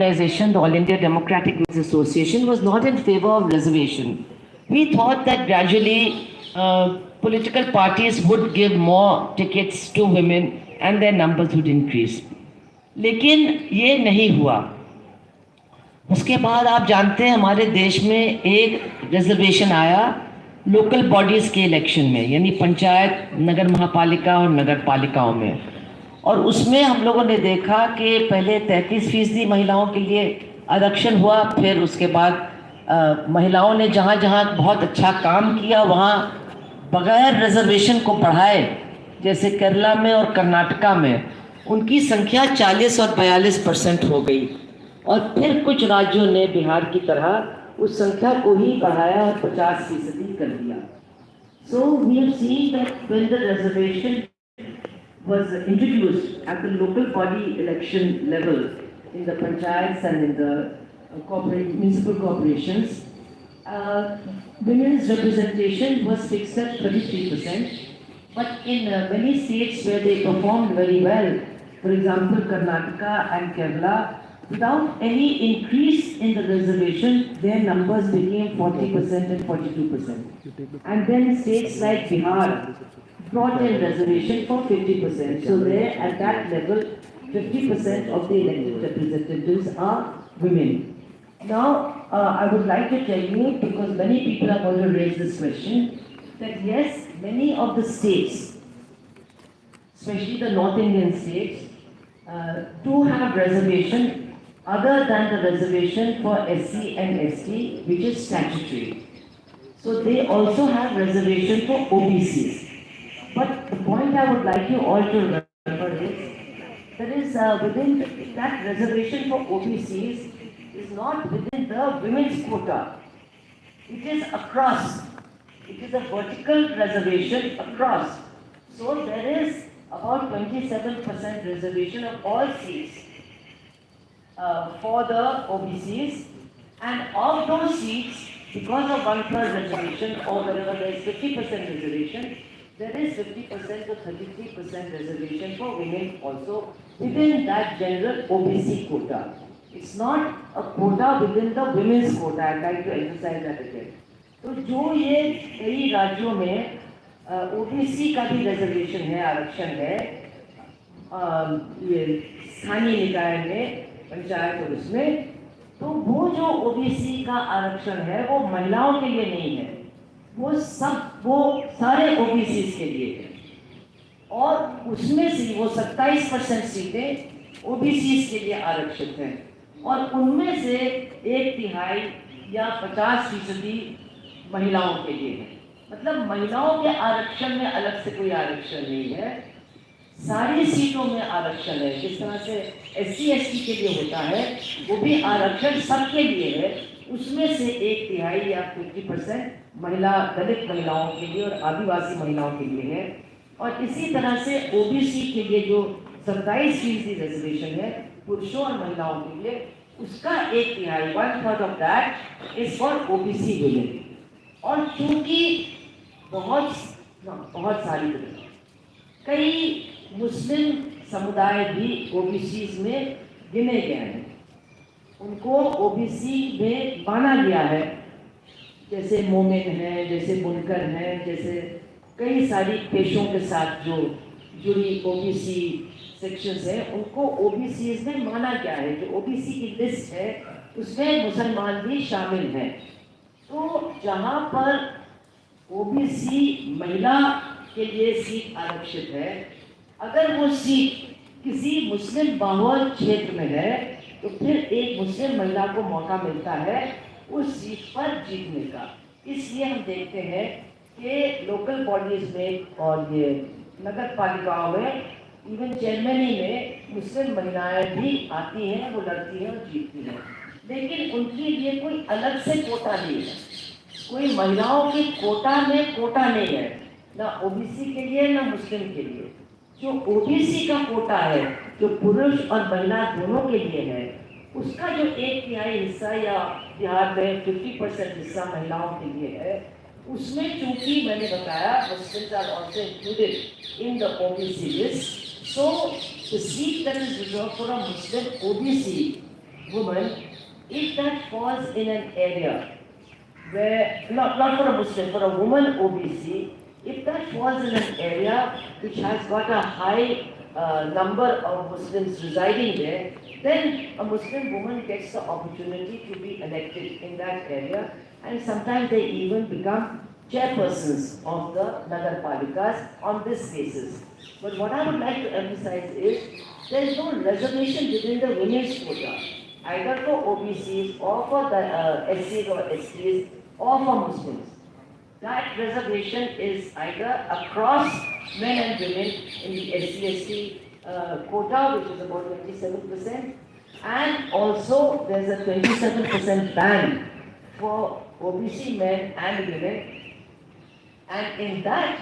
organization, the All India Democratic Women's Association, was not in favor of reservation. We thought that gradually political parties would give more tickets to women and their numbers would increase. लेकिन ये नहीं हुआ. उसके बाद आप जानते हैं हमारे देश में एक रिजर्वेशन आया लोकल बॉडीज के इलेक्शन में, यानी पंचायत, नगर महापालिका और नगर पालिकाओं में. और उसमें हम लोगों ने देखा कि पहले 33% महिलाओं के लिए आरक्षण हुआ, फिर उसके बाद महिलाओं ने जहाँ जहाँ बहुत अच्छा काम किया वहाँ बगैर रिजर्वेशन को बढ़ाए, जैसे केरला में और कर्नाटका में उनकी संख्या 40 और 42% हो गई. और फिर कुछ राज्यों ने बिहार की तरह उस संख्या को ही बढ़ाया और 50% कर दिया. So we have seen that when the reservation was introduced at the local body election level in the panchayats and in the municipal corporations, women's representation was fixed at 33%. But in many states where they performed very well, for example Karnataka and Kerala, without any increase in the reservation, their numbers became 40% and 42%. And then states like Bihar brought in reservation for 50%. So there, at that level, 50% of the elected representatives are women. Now, I would like to tell you, because many people are going to raise this question, that yes, many of the states, especially the North Indian states, do have reservation other than the reservation for SC and ST, which is statutory. So they also have reservation for OBCs. But the point I would like you all to remember is, there is within that reservation for OBCs is not within the women's quota. It is across. It is a vertical reservation across. So there is about 27% reservation of all seats for the OBCs, and of those seats, because of 1/3 reservation or wherever there is 50% reservation, there is 50% to 33% reservation for women also within that general OBC quota. It's not a quota within the women's quota. I'd like to emphasize that again. तो जो ये कई राज्यों में OBC का भी reservation है, आरक्षण है, ये स्थानीय निकाय में, पंचायत और उसमें, तो वो जो OBC का आरक्षण है वो महिलाओं के लिए नहीं है, वो सारे OBCs के लिए है. और उसमें से वो 27% सीटें OBCs के लिए आरक्षित हैं, और उनमें से 1/3 या 50% महिलाओं के लिए है. मतलब महिलाओं के आरक्षण में अलग से कोई आरक्षण नहीं है, सारी सीटों में आरक्षण है. जिस तरह से SC ST के लिए होता है, वो भी आरक्षण सबके लिए है. उसमें से 1/3 या 50% महिला, दलित महिलाओं के लिए और आदिवासी महिलाओं के लिए है. और इसी तरह से OBC के लिए जो 27% रिजर्वेशन है पुरुषों और महिलाओं के लिए, उसका 1/3 1/3 of that is for OBC women. और चूंकि बहुत सारी कई मुस्लिम समुदाय भी OBCs में गिने गए हैं, उनको OBC में माना गया है, जैसे मोमिन हैं, जैसे बुनकर हैं, जैसे कई सारी पेशों के साथ जो जुड़ी OBC सेक्शंस हैं, उनको OBCs में माना गया है. जो OBC की लिस्ट है उसमें मुसलमान भी शामिल हैं. तो जहाँ पर OBC महिला के लिए सीट आरक्षित है, अगर वो सीट किसी मुस्लिम बहुल क्षेत्र में है, तो फिर एक मुस्लिम महिला को मौका मिलता है उस सीट पर जीतने का. इसलिए हम देखते हैं कि लोकल बॉडीज में और ये नगर पालिकाओं में, इवन चेयरमैनी में मुस्लिम महिलाएं भी आती हैं, वो लड़ती हैं और जीतती हैं. लेकिन उनके लिए कोई अलग से कोटा नहीं है, कोई महिलाओं के कोटा में कोटा नहीं है, ना OBC के लिए ना मुस्लिम के लिए. जो OBC का कोटा है, जो पुरुष और महिला दोनों के लिए है, उसका जो 1/3 हिस्सा या बिहार में 50% हिस्सा महिलाओं के लिए है, उसमें चूंकि मैंने बताया Muslims are also included in the OBC list, so the seat that is reserved for a Muslim OBC woman, if that falls in an area where, not for a Muslim, for a woman OBC, if that falls in an area which has got a high number of Muslims residing there, then a Muslim woman gets the opportunity to be elected in that area, and sometimes they even become chairpersons of the Nagar Palikas on this basis. But what I would like to emphasize is there is no reservation within the women's quota, either for OBCs or for the SCs or STs or for Muslims. That reservation is either across men and women in the SC/ST quota, which is about 27%, and also there's a 27% ban for OBC men and women. And in that,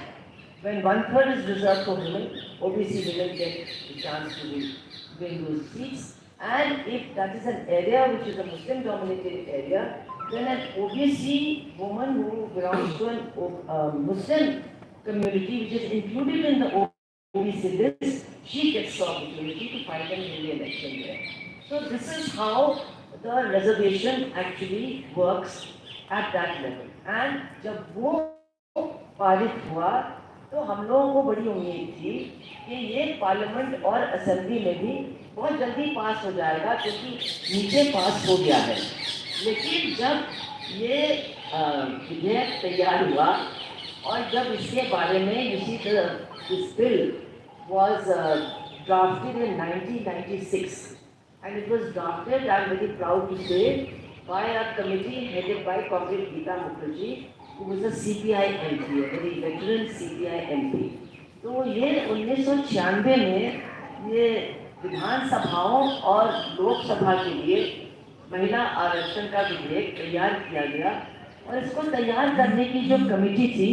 when 1/3 is reserved for women, OBC women get the chance to win those seats. And if that is an area which is a Muslim-dominated area, then an OBC woman who belongs to an Muslim community, which is included in the OBC list, she gets the opportunity to fight and win the election there. So this is how the reservation actually works at that level. And जब वो पारित हुआ तो हम लोगों को बड़ी उम्मीद थी कि ये पार्लियामेंट और असेंबली में भी बहुत जल्दी पास हो जाएगा, क्योंकि नीचे पास हो गया है। लेकिन जब ये विधेयक तैयार हुआ और जब इसके बारे में this bill was drafted in 1996 and it was drafted, I am very proud to say, by a committee headed by Comrade Geeta Mukherjee, who was a CPI MP, a very veteran CPI MP. तो ये 1996 में ये विधानसभाओं और लोकसभा के लिए महिला आरक्षण का विधेयक तैयार किया गया, और इसको तैयार करने की जो कमेटी थी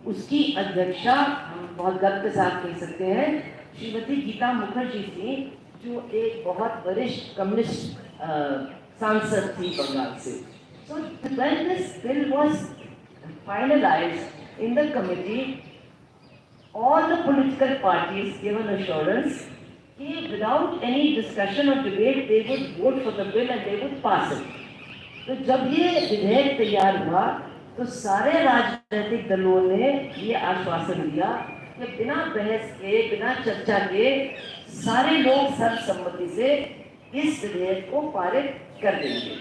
उसकी अध्यक्षा हम बहुत गर्व के साथ कह सकते हैं श्रीमती गीता मुखर्जी थी, जो एक बहुत वरिष्ठ कम्युनिस्ट सांसद थी बंगाल से. So when this bill was finalized in the committee, all the political parties gave an assurance that without any discussion or debate they would vote for the bill and they would pass it. तो जब ये विधेयक तैयार हुआ तो सारे राजनीतिक दलों ने ये आश्वासन दिया कि बिना बहस के, बिना चर्चा के सारे लोग सर्वसम्मति से इस विधेयक को पारित कर देंगे.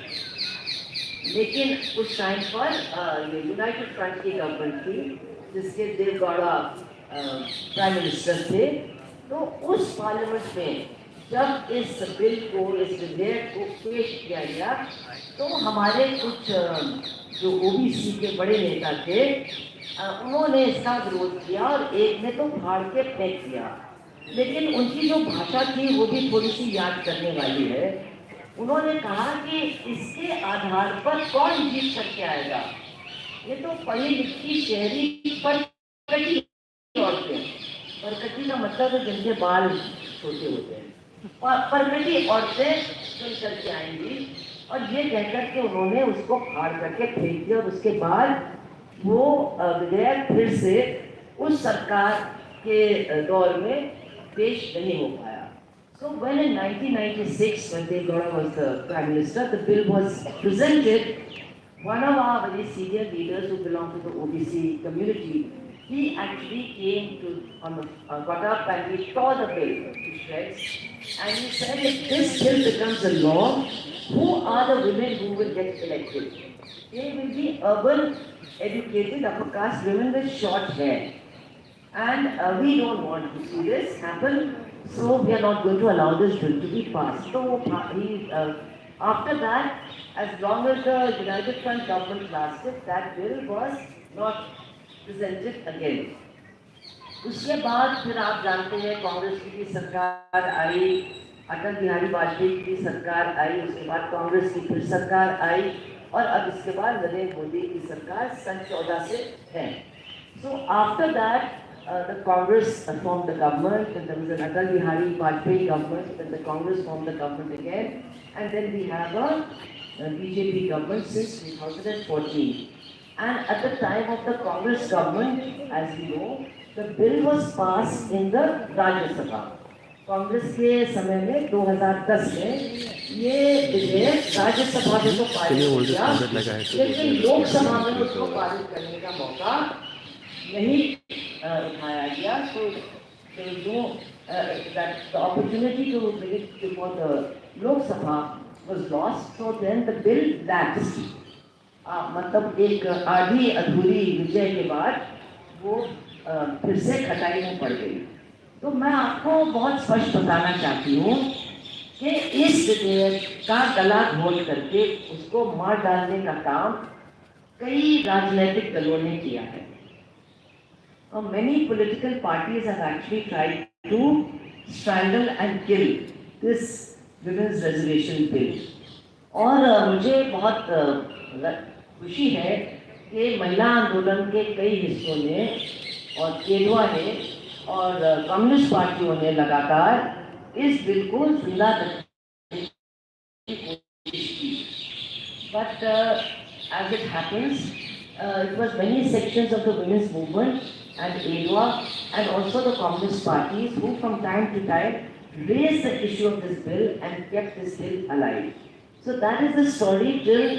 लेकिन उस टाइम पर ये यूनाइटेड फ्रंट की गवर्नमेंट थी जिसके देवगौड़ा प्राइम मिनिस्टर थे. तो उस पार्लियामेंट में जब इस बिल को, इस विधेयक को पेश किया गया तो हमारे कुछ जो ओबीसी के बड़े नेता थे उन्होंने इसका विरोध किया और एक ने तो फाड़ के फेंक दिया. लेकिन उनकी जो भाषा थी वो भी थोड़ी सी याद करने वाली है. उन्होंने कहा कि इसके आधार पर कौन जीत करके आएगा, ये तो पढ़ी लिखी शहरी परकटी औरतें, परकटी का मतलब है जिनके बाल छोटे होते हैं, परकटी औरतें चुन करके आएंगी. और ये कहकर के उन्होंने उसको फाड़ करके फेंक दिया और उसके बाद वो विधेयक फिर से उस सरकार के दौर में पेश नहीं हो पाया. So when in 1996, when Devgowda was the Prime Minister, the bill was presented, one of our very senior leaders who belong to the OBC community, he actually came to, got up and he tore the bill to shreds, and he said, if this bill becomes a law, who are the women who will get elected? They will be urban, educated, upper caste women with short hair. And we don't want to see this happen, so we are not going to allow this bill to be passed. So after that, as long as the United Front government lasted, that bill was not presented again. उसके बाद फिर आप जानते हैं कांग्रेस की सरकार आई, अटल बिहारी वाजपेयी की सरकार आई, उसके बाद कांग्रेस की फिर सरकार आई और अब इसके बाद नरेंद्र मोदी की सरकार सन 14 से है. So after that, the Congress formed the government, and there was an Atal Bihari Vajpayee government, then the Congress formed the government again, and then we have a BJP government since 2014. And at the time of the Congress government, as we know, the bill was passed in the Rajya Sabha. Congress के समय में 2010 में ये विधेयक राज्यसभा में तो पारित किया, लेकिन लोकसभा में उसको पारित करने का मौका नहीं उठाया गया। So there was no that the opportunity to bring it before the Lok Sabha was lost. So then the bill lapsed. मतलब एक आधी अधूरी विजय के बाद वो फिर से खटाई में पड़ गई। तो मैं आपको बहुत स्पष्ट बताना चाहती हूँ कि इस विधेयक का गला घोट करके उसको मार डालने का काम कई राजनीतिक दलों ने किया है। Many political parties have actually tried to strangle and kill this women's reservation bill. और मुझे बहुत खुशी है कि महिला आंदोलन के कई हिस्सों ने और केरवा ने और कम्युनिस्ट पार्टियों ने लगातार इस बिल को जिंदा रखने की कोशिश की। But as it happens, it was many sections of the women's movement and ADWA and also the communist parties who from time to time raised the issue of this bill and kept this bill alive. So that is the story till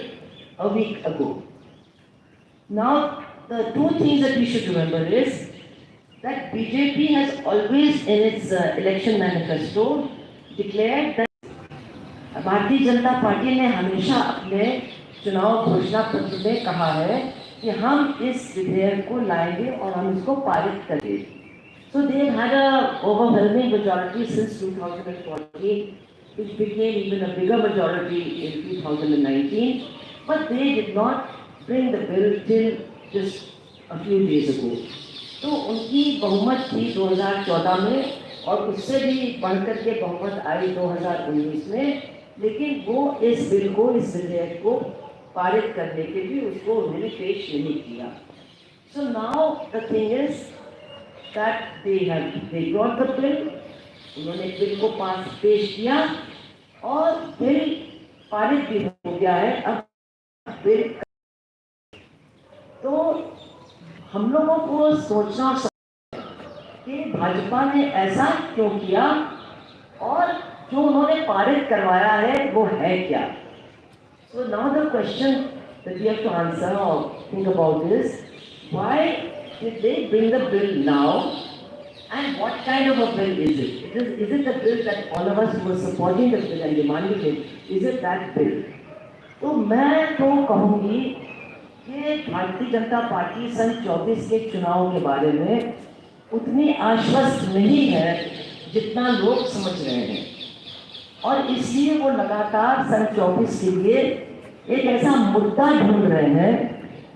a week ago. Now, the two things that we should remember is that BJP has always in its election manifesto declared that Bharatiya Janata party ने हमेशा अपने चुनाव घोषणा पत्र में कहा है कि हम इस विधेयक को लाएंगे और हम इसको पारित करेंगे। So they had a overwhelming majority since 2014, which became even a bigger majority in 2019, but they did not bring the bill till just a few days ago. तो उनकी बहुमत थी 2014 में और उससे भी बढ़कर के बहुमत आई 2019 में, लेकिन वो इस बिल को, इस विधेयक को पारित करने के लिए उसको उन्होंने पेश नहीं किया। So now the thing is that they brought the bill, उन्होंने बिल को पेश किया और बिल पारित भी हो गया है। अब बिल तो हम लोगों को सोचना कि भाजपा ने ऐसा क्यों किया और जो उन्होंने पारित करवाया है वो है क्या। So now the question that we have to answer or think about is, why did they bring the bill now and what kind of a bill is it? Is it the bill that all of us who were supporting the bill and demanding it, is it that bill? तो मैं तो कहूँगी कि Bharatiya Janata party सन 24 के चुनाव के बारे में उतनी आश्वस्त नहीं है जितना लोग समझ रहे हैं और इसलिए वो लगातार सन 24 के लिए एक ऐसा मुद्दा ढूंढ रहे हैं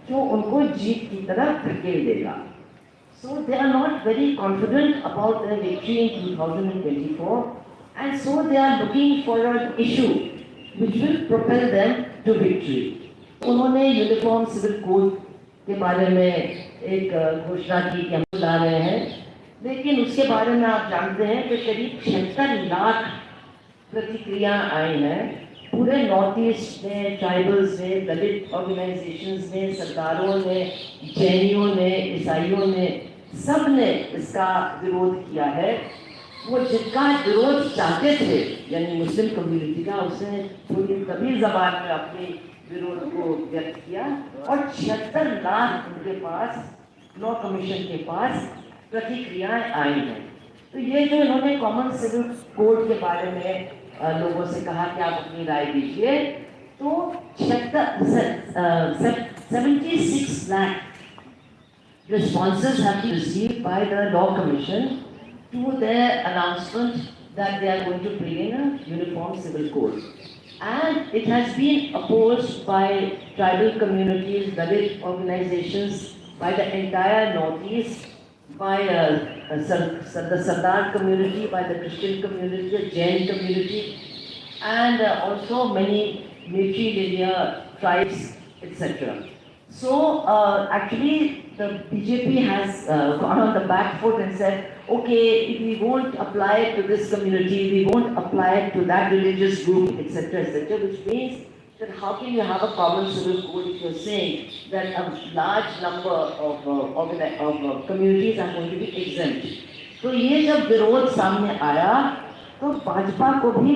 जो उनको जीत की तरफ धकेल देगा। So they are not very confident about their victory in 2024 and so they are looking for an issue which will propel them to victory. उन्होंने यूनिफॉर्म सिविल कोड के बारे में एक घोषणा की कि हम ला रहे हैं, लेकिन उसके बारे में आप जानते हैं कि करीब 76 लाख प्रतिक्रिया आई हैं पूरे नॉर्थ ईस्ट में, ट्राइबल्स ने, दलित ऑर्गेनाइजेशंस ने, सरकारों ने, जैनियों ने, ईसाइयों ने, सब ने इसका विरोध किया है। वो जिनका विरोध चाहते थे यानी मुस्लिम कम्युनिटी का, उसने पूरी कबीर ज़बान में अपने विरोध को व्यक्त किया और 76 लाख उनके पास, लॉ कमीशन के पास प्रतिक्रियाएं आई हैं। तो ये जो इन्होंने कॉमन सिविल कोड के बारे में लोगों से कहा कि आप अपनी राय दीजिए, तो 76 lakh responses have been received by the Law Commission to their announcement that they are going to bring in a uniform civil code. And it has been opposed by tribal communities, Dalit organizations, by the entire Northeast, by the Sardar community, by the Christian community, the Jain community, and also many matrilineal tribes, etc. So actually the BJP has gone on the back foot and said, okay, if we won't apply it to this community, we won't apply it to that religious group, etc., which means that how can you have a common civil code if you're saying that a large number of communities are going to be exempt? तो ये जब विरोध सामने आया तो भाजपा को भी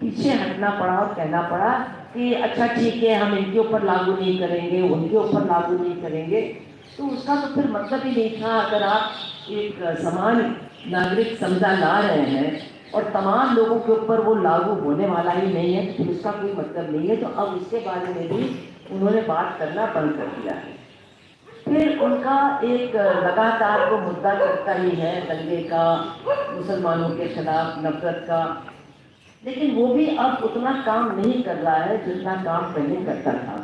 पीछे हटना पड़ा और कहना पड़ा कि अच्छा ठीक है, हम इनके ऊपर लागू नहीं करेंगे, उनके ऊपर लागू नहीं करेंगे। तो उसका तो फिर मतलब ही नहीं था। अगर आप एक समान नागरिक संहिता ला रहे हैं और तमाम लोगों के ऊपर वो लागू होने वाला ही नहीं है, तो उसका कोई मतलब नहीं है। तो अब इसके बारे में भी उन्होंने बात करना बंद कर दिया है। फिर उनका एक लगातार वो मुद्दा चलता ही है दंगे का, मुसलमानों के खिलाफ नफरत का, लेकिन वो भी अब उतना काम नहीं कर रहा है जितना काम पहले करता था।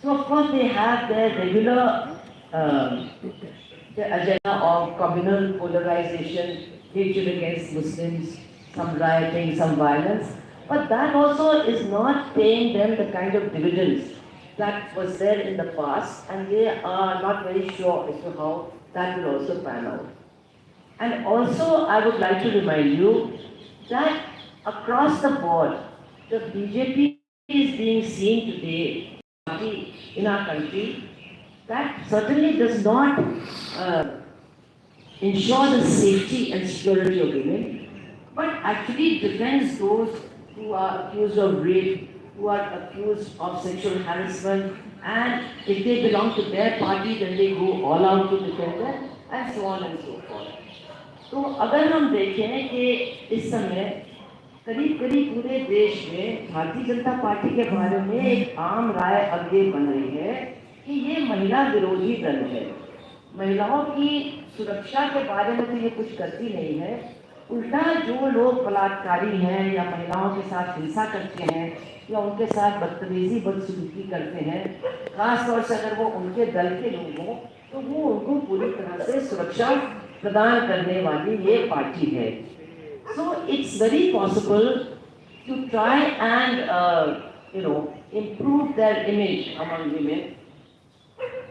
सो of course they have their regular agenda of communal polarization, hatred against Muslims, some rioting, some violence, but that also is not paying them the kind of dividends that was there in the past, and they are not very sure as to how that will also pan out. And also, I would like to remind you that across the board, the BJP is being seen today in our country that certainly does not ensure the safety and security of women, but actually defends those who are accused of rape, who are accused of sexual harassment, and if they belong to their party, then they go all out to defend them, and so on and so forth. तो अगर हम देखें कि इस समय करीब करीब पूरे देश में भारतीय जनता पार्टी के बारे में एक आम राय अब ये बन रही है कि ये महिला विरोधी दल है। महिलाओं की सुरक्षा के बारे में तो ये कुछ करती नहीं है, उल्टा जो लोग बलात्कारी हैं या महिलाओं के साथ हिंसा करते हैं या उनके साथ बदतमीजी बदसलूकी करते हैं, खासतौर से अगर वो उनके दल के लोग हों, तो वो उनको पूरी तरह से सुरक्षा प्रदान करने वाली ये पार्टी है। So it's very possible to try and improve their image among women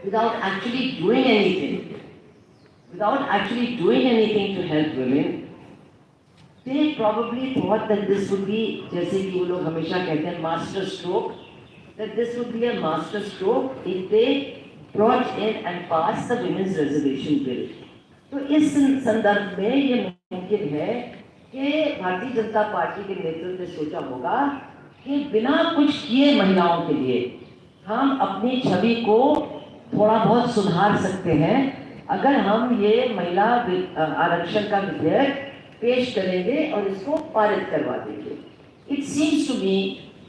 without actually doing anything, to help women. They probably thought that this would be, जैसे कि वो लोग हमेशा कहते हैं master stroke, that this would be a master stroke if they brought in and passed the women's reservation bill. तो इस संदर्भ में ये मुमकिन है कि भारतीय जनता पार्टी के नेतृत्व ने सोचा होगा कि बिना कुछ किए महिलाओं के लिए हम अपनी छवि को थोड़ा बहुत सुधार सकते हैं अगर हम ये महिला आरक्षण का विधेयक पेश करेंगे और इसको पारित करवा देंगे। It seems to me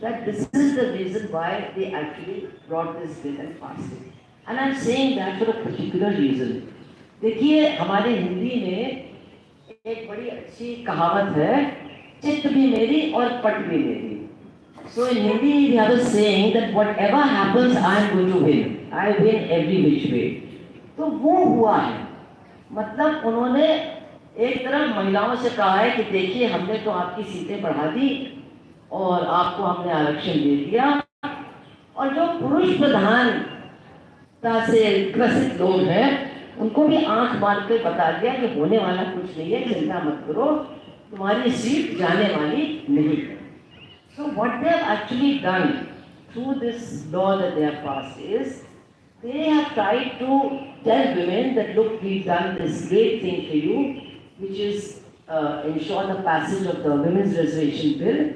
that this is the reason why they actually brought this bill and passed it. And I'm saying that for a particular reason. देखिए, हमारे हिंदी में एक बड़ी अच्छी कहावत है, चित्त भी मेरी और पट भी मेरी। So in Hindi we have a saying that whatever happens I am going to win. I win every which way. तो वो हुआ है, मतलब उन्होंने एक तरफ महिलाओं से कहा है कि देखिए हमने तो आपकी सीटें बढ़ा दी और आपको हमने आरक्षण दे दिया, और जो पुरुष प्रधानता से ग्रसित लोग हैं उनको भी आंख मार कर बता दिया कि होने वाला कुछ नहीं है, चिंता मत करो, तुम्हारी सीट जाने वाली नहीं है। So what they have actually done through this law that they have passed is they have tried to tell women that look, we've done this great thing for you, which is ensure the passage of the women's reservation bill,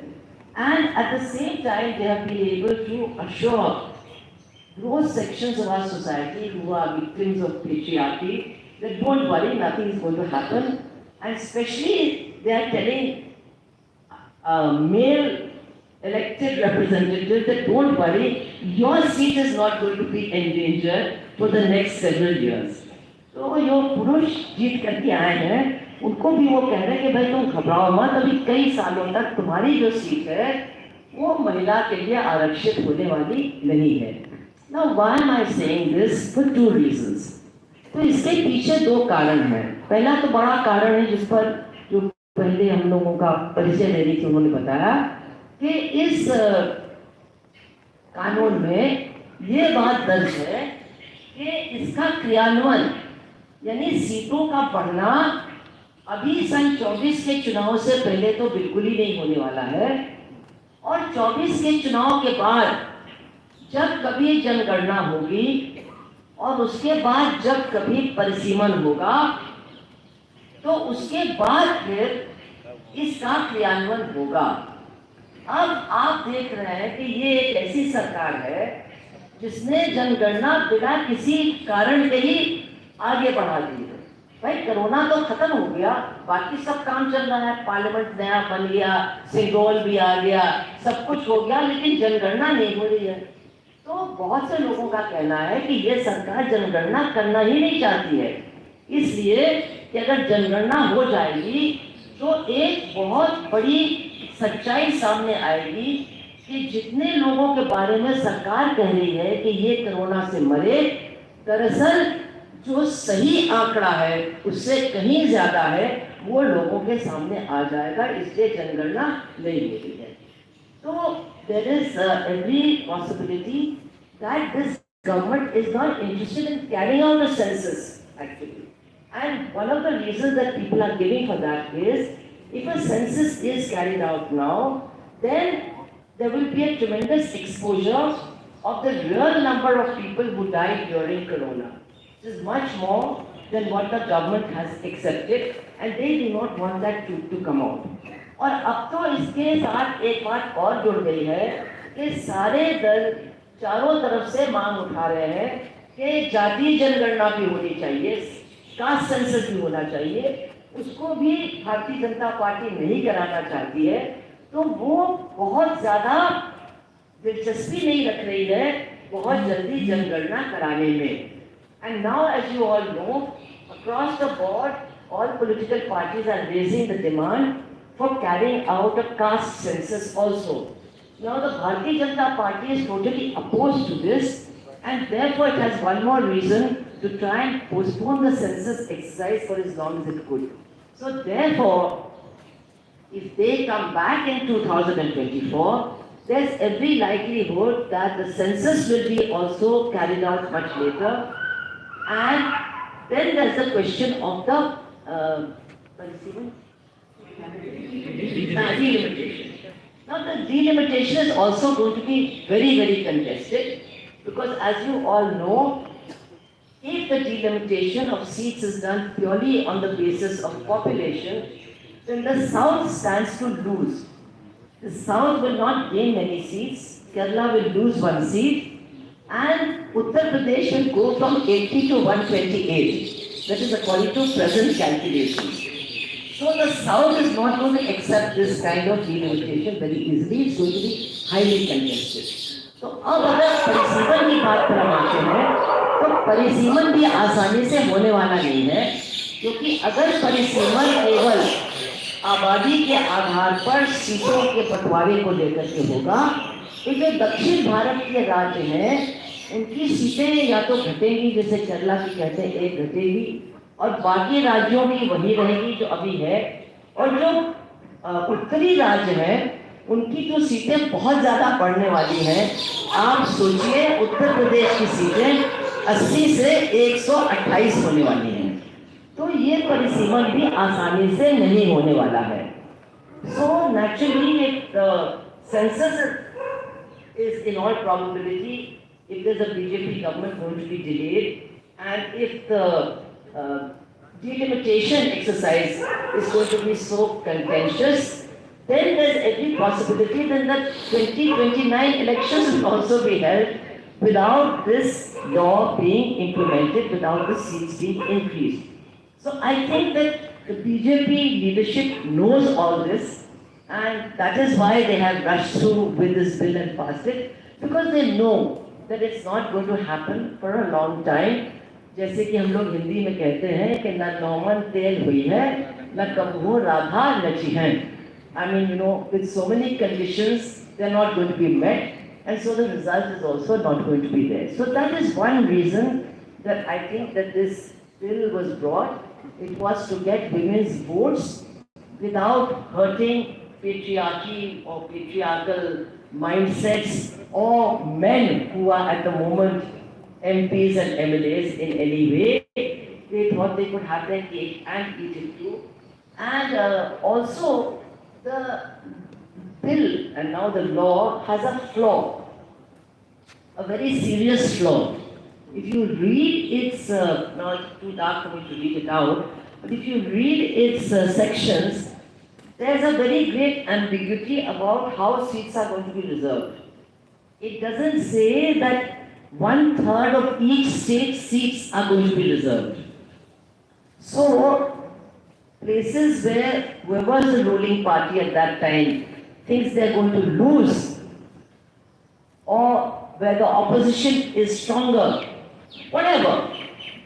and at the same time they have been able to assure those sections of our society who are victims of patriarchy that don't worry, nothing is going to happen, and especially they are telling male elected representatives that don't worry, your seat is not going to be endangered for the next several years. तो जो पुरुष जीत करके आए हैं उनको भी वो कह रहे हैं कि भाई तुम घबराओ मत, अभी कई सालों तक तुम्हारी जो सीट है वो महिला के लिए आरक्षित होने वाली नहीं है। Now why am I saying this? For two reasons. तो इसके पीछे दो कारण हैं। पहला तो बड़ा कारण है जिस पर जो पहले हम लोगों का परिचय दे रही थी उन्होंने बताया कि इस कानून में ये बात दर्ज है कि इसका क्रियान्वयन यानी सीटों का बढ़ना अभी सन 24 के चुनाव से पहले तो बिल्कुल ही नहीं होने वाला है, और 24 के चुनाव के बाद जब कभी जनगणना होगी और उसके बाद जब कभी परिसीमन होगा तो उसके बाद फिर इसका क्रियान्वयन होगा। अब आप देख रहे हैं कि ये एक ऐसी सरकार है जिसने जनगणना बिना किसी कारण के ही आगे बढ़ा दी है। भाई कोरोना तो खत्म हो गया, बाकी सब काम चल रहा है, पार्लियामेंट नया बन गया, सिंगोल भी आ गया, सब कुछ हो गया, लेकिन जनगणना नहीं हो रही है। तो बहुत से लोगों का कहना है कि ये सरकार जनगणना करना ही नहीं चाहती है, इसलिए कि अगर जनगणना हो जाएगी तो एक बहुत बड़ी सच्चाई सामने आएगी कि जितने लोगों के बारे में सरकार कह रही है कि ये कोरोना से मरे, दरअसल जो सही आंकड़ा है उससे कहीं ज्यादा है, वो लोगों के सामने आ जाएगा, इसलिए जनगणना नहीं हो रही है। तो there is every possibility that this government is not interested in carrying out a census actually. And one of the reasons that people are giving for that is, if a census is carried out now, then there will be a tremendous exposure of the real number of people who died during corona. This is much more than what the government has accepted, and they do not want that to come out. और अब तो इसके साथ एक बात और जुड़ गई है कि सारे दल चारों तरफ से मांग उठा रहे हैं कि जातीय जनगणना भी होनी चाहिए, कास्ट सेंसस भी होना चाहिए, उसको भी भारतीय जनता पार्टी नहीं कराना चाहती है। तो वो बहुत ज़्यादा दिलचस्पी नहीं रख रही है बहुत जल्दी जनगणना कराने में। And now, as you all know, across the board, all political parties are raising the demand for carrying out a caste census also. Now, the Bharatiya Janata Party is totally opposed to this, and therefore it has one more reason to try and postpone the census exercise for as long as it could. So, therefore, if they come back in 2024, there's every likelihood that the census will be also carried out much later. And then there's the question of the delimitation. Now the delimitation is also going to be very, very contested, because as you all know, if the delimitation of seats is done purely on the basis of population, then the South stands to lose. The South will not gain many seats, Kerala will lose 1 seat, and Uttar Pradesh will go from 80 to 128. That is according to present calculations. So the South is not going to accept this kind of delimitation very easily. It's going to be highly contested. तो अब अगर परिसीमन की बात पर हम आते हैं, तो परिसीमन भी आसानी से होने वाला नहीं है, क्योंकि अगर परिसीमन केवल आबादी के आधार पर सीटों के बंटवारे को लेकर के होगा, तो जो दक्षिण भारत के राज्य हैं उनकी सीटें या तो घटेंगी, जैसे केरला की कहते हैं एक घटेगी, और बाकी राज्यों की वही रहेगी जो अभी है, और जो उत्तरी राज्य हैं उनकी जो सीटें बहुत ज़्यादा बढ़ने वाली हैं। आप सोचिए, उत्तर प्रदेश की सीटें 80 से 128 होने वाली हैं, तो ये परिसीमन भी आसानी से नहीं होने वाला है। So naturally census is in all probability, if there's a BJP government, going to be delayed, and if the delimitation exercise is going to be so contentious, then there's every possibility that the 2029 elections will also be held without this law being implemented, without the seats being increased. So I think that the BJP leadership knows all this, and that is why they have rushed through with this bill and passed it, because they know that it's not going to happen for a long time. जैसे कि हम लोग हिंदी में कहते हैं कि न Naumann तेल हुई है, न कबहू राधा नची है. I mean, you know, with so many conditions, they're not going to be met, and so the result is also not going to be there. So that is one reason that I think that this bill was brought. It was to get women's votes without hurting patriarchy or patriarchal mindsets or men who are at the moment MPs and MLAs in any way. They thought they could have their cake and eat it too. And also the bill and now the law has a flaw, a very serious flaw. If you read its, now it's too dark for me to read it out, but if you read its sections, there's a very great ambiguity about how seats are going to be reserved. It doesn't say that 1/3 of each state seats are going to be reserved. So, places where whoever was the ruling party at that time thinks they're going to lose, or where the opposition is stronger, whatever,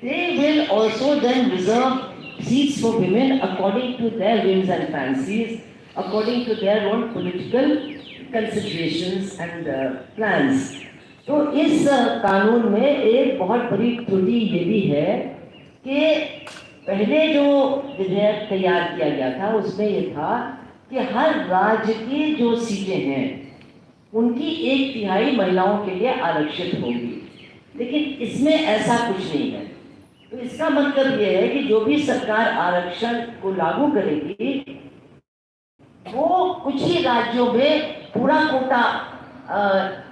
they will also then reserve seats for women according to their whims and fancies, according to their own political considerations and plans. तो इस कानून में एक बहुत बड़ी त्रुटि ये भी है कि पहले जो विधेयक तैयार किया गया था उसमें ये था कि हर राज्य की जो सीटें हैं उनकी 1/3 महिलाओं के लिए आरक्षित होगी, लेकिन इसमें ऐसा कुछ नहीं है। तो इसका मतलब ये है कि जो भी सरकार आरक्षण को लागू करेगी वो कुछ ही राज्यों में पूरा कोटा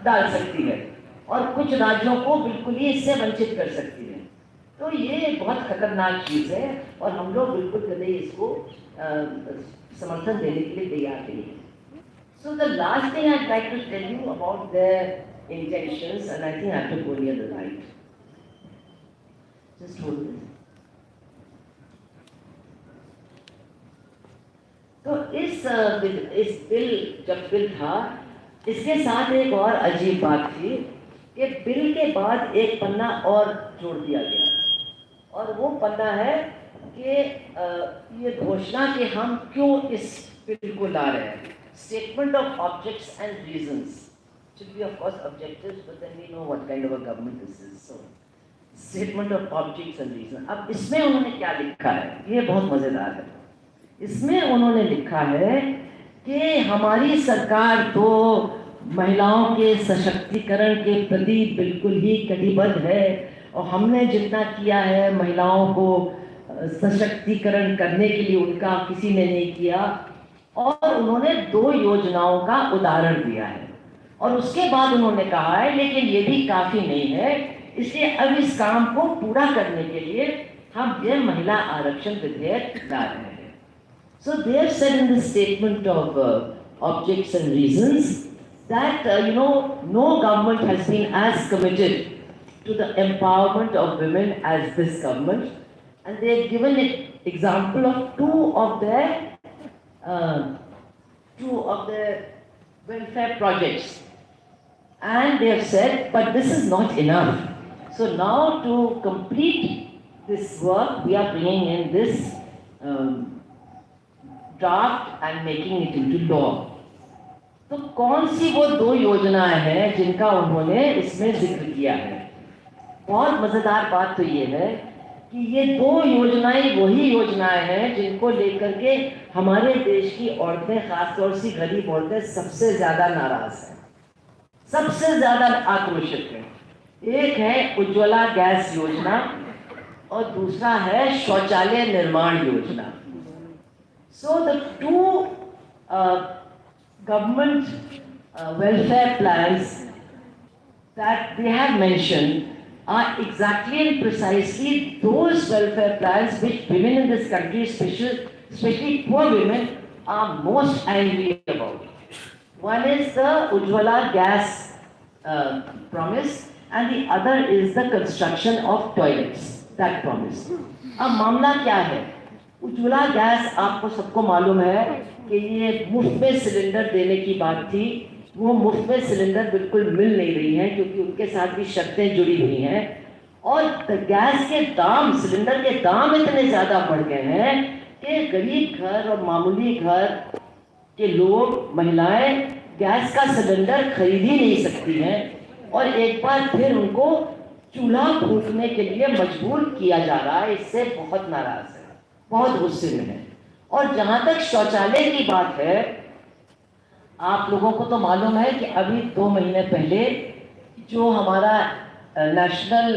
डाल सकती है और कुछ राज्यों को बिल्कुल ही इससे वंचित कर सकती है। तो ये बहुत खतरनाक चीज़ है और हम लोग बिल्कुल कभी इसको समर्थन देने के लिए तैयार नहीं है। So the last thing I'd like to tell you about their intentions, and I think I have to go near the light. Just hold this. तो इस बिल जब बिल था, इसके साथ एक और अजीब बात थी कि बिल के बाद एक पन्ना और जोड़ दिया गया, और वो पन्ना है कि ये घोषणा कि हम क्यों इस बिल को ला रहे हैं। Statement of objects and reasons should be of course objectives, but then we know what kind of a government this is. So, statement of objects and reasons. अब इसमें उन्होंने क्या लिखा है, ये बहुत मजेदार है। इसमें उन्होंने लिखा है कि हमारी सरकार तो महिलाओं के सशक्तिकरण के प्रति बिल्कुल ही कटिबद्ध है और हमने जितना किया है महिलाओं को सशक्तिकरण करने के लिए उनका किसी ने नहीं किया। और उन्होंने 2 योजनाओं का उदाहरण दिया है और उसके बाद उन्होंने कहा है लेकिन ये भी काफ़ी नहीं है, इसलिए अब इस काम को पूरा करने के लिए हम ये महिला आरक्षण विधेयक ला रहे हैं। So they have said in the statement of objects and reasons that no government has been as committed to the empowerment of women as this government, and they have given an example of two of the welfare projects, and they have said, but this is not enough. So now to complete this work, we are bringing in this draft and making it into law. तो कौन सी वो 2 योजनाएं हैं जिनका उन्होंने इसमें जिक्र किया है? बहुत मजेदार बात तो ये है कि ये 2 योजनाएं वही योजनाएं हैं जिनको लेकर के हमारे देश की औरतें, खासतौर से गरीब औरतें, सबसे ज्यादा नाराज हैं, सबसे ज्यादा आक्रोशित हैं। एक है उज्ज्वला गैस योजना और दूसरा है शौचालय निर्माण योजना। So the 2 government welfare plans that they have mentioned are exactly and precisely those welfare plans which women in this country, especially poor women, are most angry about. One is the Ujjwala gas promise, and the other is the construction of toilets, that promise. अब मामला क्या है? Ujjwala gas आपको सबको मालूम है कि ये मुफ्त में सिलेंडर देने की बात थी। वो मुफ्त में सिलेंडर बिल्कुल मिल नहीं रही है क्योंकि उनके साथ भी शर्तें जुड़ी हुई हैं और गैस के दाम, सिलेंडर के दाम इतने ज़्यादा बढ़ गए हैं कि गरीब घर और मामूली घर के लोग, महिलाएं गैस का सिलेंडर खरीद ही नहीं सकती हैं और एक बार फिर उनको चूल्हा फूंकने के लिए मजबूर किया जा रहा है। इससे बहुत नाराज है, बहुत गुस्से में है। और जहाँ तक शौचालय की बात है, आप लोगों को तो मालूम है कि अभी 2 महीने पहले जो हमारा national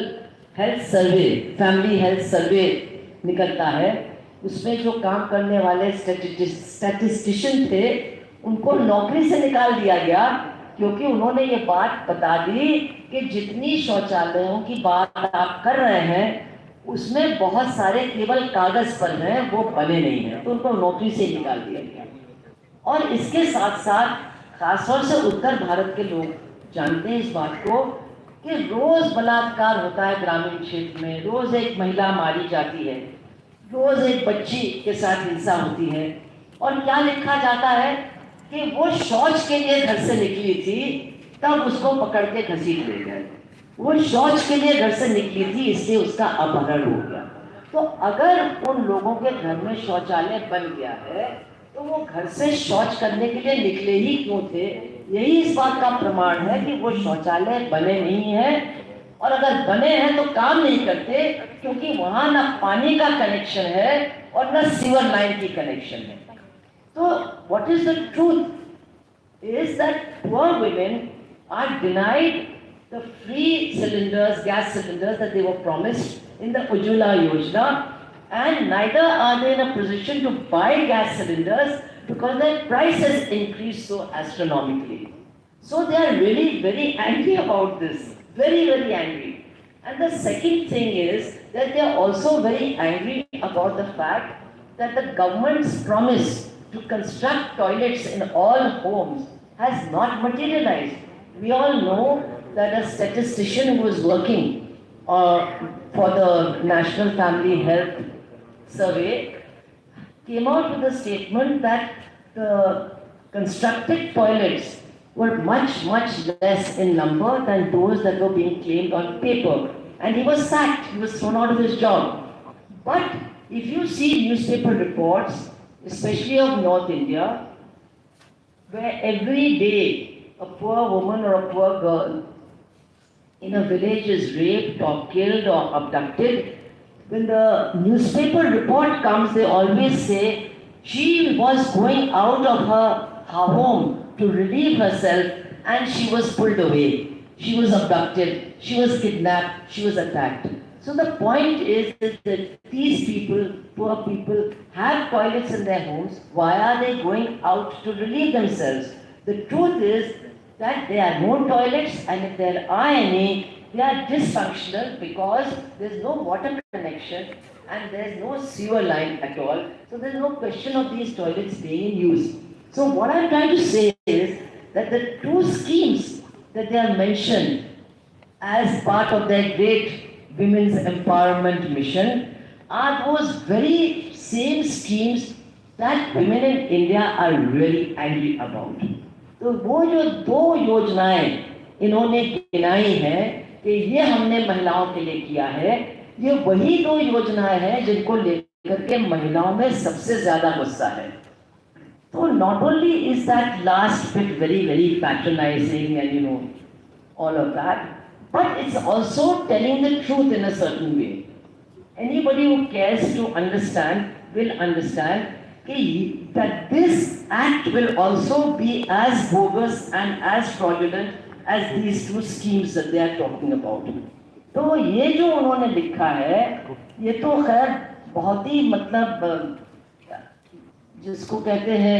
health survey, family health survey निकलता है, उसमें जो काम करने वाले स्टैटिस्टिशियन थे उनको नौकरी से निकाल दिया गया क्योंकि उन्होंने ये बात बता दी कि जितनी शौचालयों की बात आप कर रहे हैं उसमें बहुत सारे केवल कागज पर हैं, वो बने नहीं हैं, तो उनको नौकरी से निकाल दिया गया। और इसके साथ साथ खासतौर से उत्तर भारत के लोग जानते हैं इस बात को कि रोज बलात्कार होता है ग्रामीण क्षेत्र में, रोज एक महिला मारी जाती है, रोज एक बच्ची के साथ हिंसा होती है। और क्या लिखा जाता है कि वो शौच के लिए घर से निकली थी, तब उसको पकड़ के घसीट ले गए। वो शौच के लिए घर से निकली थी, इसलिए उसका अपहरण हो गया। तो अगर उन लोगों के घर में शौचालय बन गया है तो वो घर से शौच करने के लिए निकले ही क्यों थे? यही इस बात का प्रमाण है कि वो शौचालय बने नहीं है, और अगर बने हैं तो काम नहीं करते, क्योंकि वहां ना पानी का कनेक्शन है और ना सीवर लाइन की कनेक्शन है। तो what is the truth is that poor women are denied the free cylinders, gas cylinders that they were promised in the Ujjwala Yojana, and neither are they in a position to buy gas cylinders because their price has increased so astronomically. So they are really very angry about this, very angry. And the second thing is that they are also very angry about the fact that the government's promise to construct toilets in all homes has not materialized. We all know that a statistician who was working for the National Family Health Survey came out with a statement that the constructed toilets were much less in number than those that were being claimed on paper. And he was sacked, he was thrown out of his job. But if you see newspaper reports, especially of North India, where every day a poor woman or a poor girl in a village is raped or killed or abducted, when the newspaper report comes, they always say she was going out of her home to relieve herself and she was pulled away. She was abducted, she was kidnapped, she was attacked. So the point is that these people, poor people, have toilets in their homes. Why are they going out to relieve themselves? The truth is that there are no toilets, and if there are any, they are dysfunctional because there is no water connection and there is no sewer line at all. So there is no question of these toilets being in use. So what I am trying to say is that the two schemes that they are mentioned as part of their great women's empowerment mission are those very same schemes that women in India are really angry about. तो वो जो दो योजनाएं इन्होंने गिनाई हैं कि ये हमने महिलाओं के लिए किया है, ये वही दो योजनाएं हैं जिनको लेकर के महिलाओं में सबसे ज्यादा गुस्सा है। तो not only is that last bit very patronizing and all of that, but it's also telling the truth in a certain way. Anybody who cares to understand will understand that this act will also be as bogus and as fraudulent as these two schemes that they are talking about. तो ये जो उन्होंने लिखा है, ये तो खैर बहुत ही मतलब जिसको कहते हैं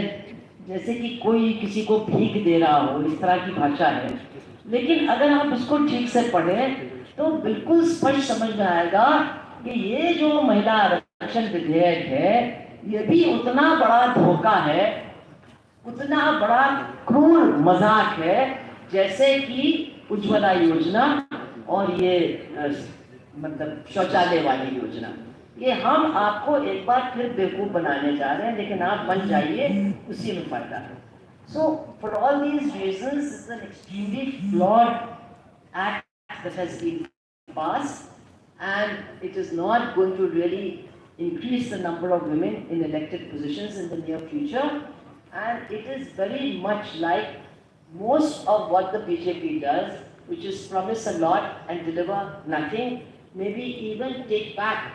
जैसे कि कोई किसी को भीख दे रहा हो, इस तरह की भाषा है। लेकिन अगर आप इसको ठीक से पढ़ें तो बिल्कुल स्पष्ट समझ में आएगा कि ये जो महिला आरक्षण विधेयक है, ये भी उतना बड़ा धोखा है, उतना बड़ा क्रूर मजाक है जैसे कि उज्ज्वला योजना और ये मतलब शौचालय वाली योजना। ये हम आपको एक बार फिर बेवकूफ बनाने जा रहे हैं, लेकिन आप बन जाइए, उसी में फायदा है। So for all these reasons, this is an extremely flawed act that has been passed, and it is not going to really increase the number of women in elected positions in the near future, and it is very much like most of what the BJP does, which is promise a lot and deliver nothing, maybe even take back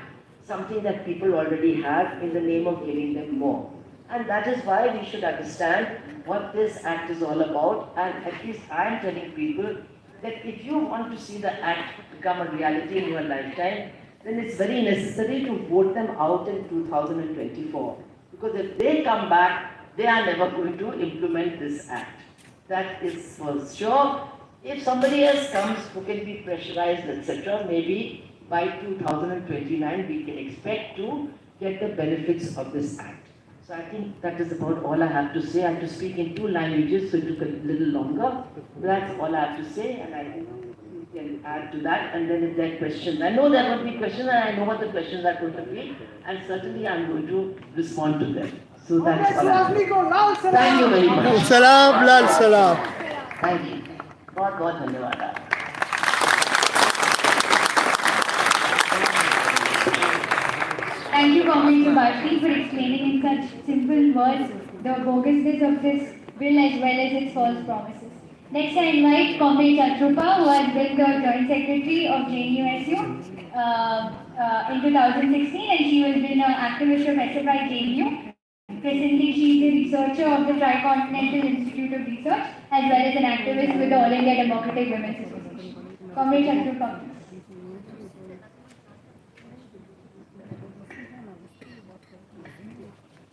something that people already have in the name of giving them more. And that is why we should understand what this act is all about, and at least I am telling people that if you want to see the act become a reality in your lifetime, then it's very necessary to vote them out in 2024. Because if they come back, they are never going to implement this act. That is for sure. If somebody else comes who can be pressurized, etc., maybe by 2029 we can expect to get the benefits of this act. So I think that is about all I have to say. I have to speak in 2 languages, so it took a little longer. That's all I have to say, and I think you can add to that. And then if there are questions, I know there will be questions, and I know what the questions are going to be, and certainly I'm going to respond to them. So that's all I have to say. Thank you very much. सलाम लाल सलाम. Thank you. बहुत बहुत धन्यवाद. Thank you, Comrade Subhashri, for explaining in such simple words the bogusness of this bill as well as its false promises. Next, I invite Comrade Chatrupa, who has been the Joint Secretary of JNU in 2016, and she has been an activist of SFI JNU. Presently, she is a researcher of the Tricontinental Institute of Research, as well as an activist with the All India Democratic Women's Association. Comrade Chatrupa.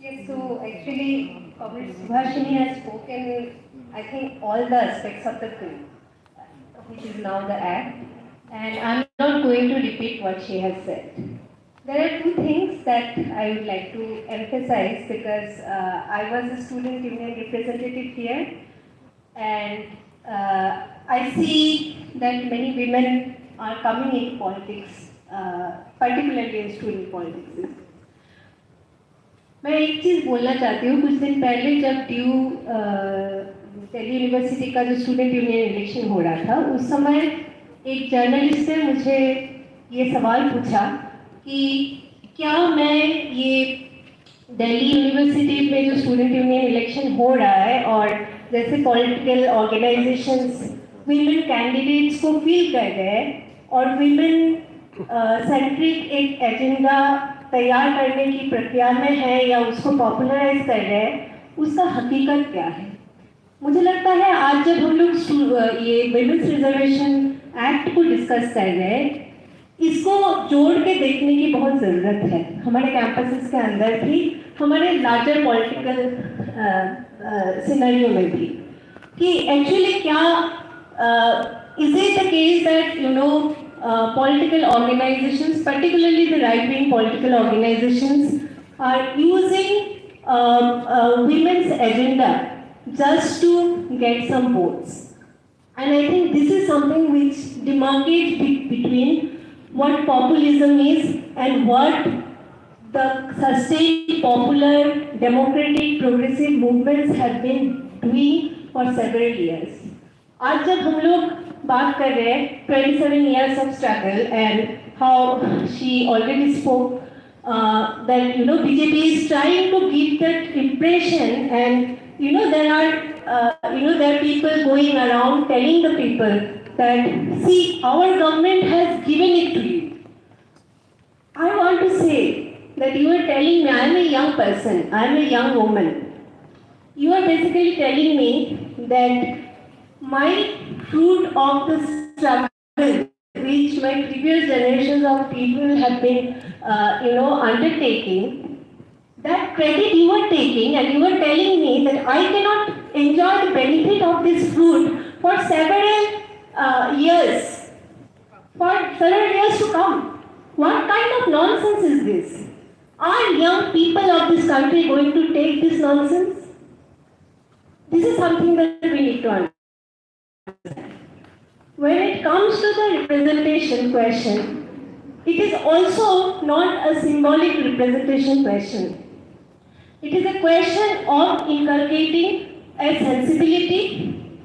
Yes, so actually, Comrade Subhashini has spoken, I think, all the aspects of the bill, which is now the act, and I'm not going to repeat what she has said. There are 2 things that I would like to emphasize because I was a student union representative here, and I see that many women are coming into politics, particularly in student politics. मैं एक चीज़ बोलना चाहती हूँ. कुछ दिन पहले जब Delhi university का जो स्टूडेंट यूनियन इलेक्शन हो रहा था, उस समय एक जर्नलिस्ट ने मुझे ये सवाल पूछा कि क्या मैं ये दिल्ली यूनिवर्सिटी में जो स्टूडेंट यूनियन इलेक्शन हो रहा है और जैसे पॉलिटिकल ऑर्गेनाइजेशंस वीमेन कैंडिडेट्स को फील कर रहे हैं और वीमेन सेंट्रिक एक एजेंडा तैयार करने की प्रक्रिया में है या उसको पॉपुलराइज कर रहे हैं, उसका हकीकत क्या है. मुझे लगता है आज जब हम लोग ये विमेंस रिजर्वेशन एक्ट को डिस्कस कर रहे हैं, इसको जोड़ के देखने की बहुत ज़रूरत है. हमारे कैंपसेस के अंदर भी, हमारे लार्जर पॉलिटिकल सिनेरियो में भी, कि एक्चुअली क्या is it the case that political organizations, particularly the right-wing political organizations, are using women's agenda just to get some votes. And I think this is something which demarcates between what populism is and what the sustained popular, democratic, progressive movements have been doing for several years. आज जब हम लोग बात कर रहे हैं 27 years of struggle and how she already spoke that BJP is trying to give that impression, and there are people going around telling the people that see, our government has given it to you. I want to say that you are telling me, I am a young person, I am a young woman. You are basically telling me that my fruit of the struggle, which my previous generations of people have been, undertaking, that credit you are taking, and you are telling me that I cannot enjoy the benefit of this fruit for several years to come. What kind of nonsense is this? Are young people of this country going to take this nonsense? This is something that we need to understand. When it comes to the representation question, it is also not a symbolic representation question. It is a question of inculcating a sensibility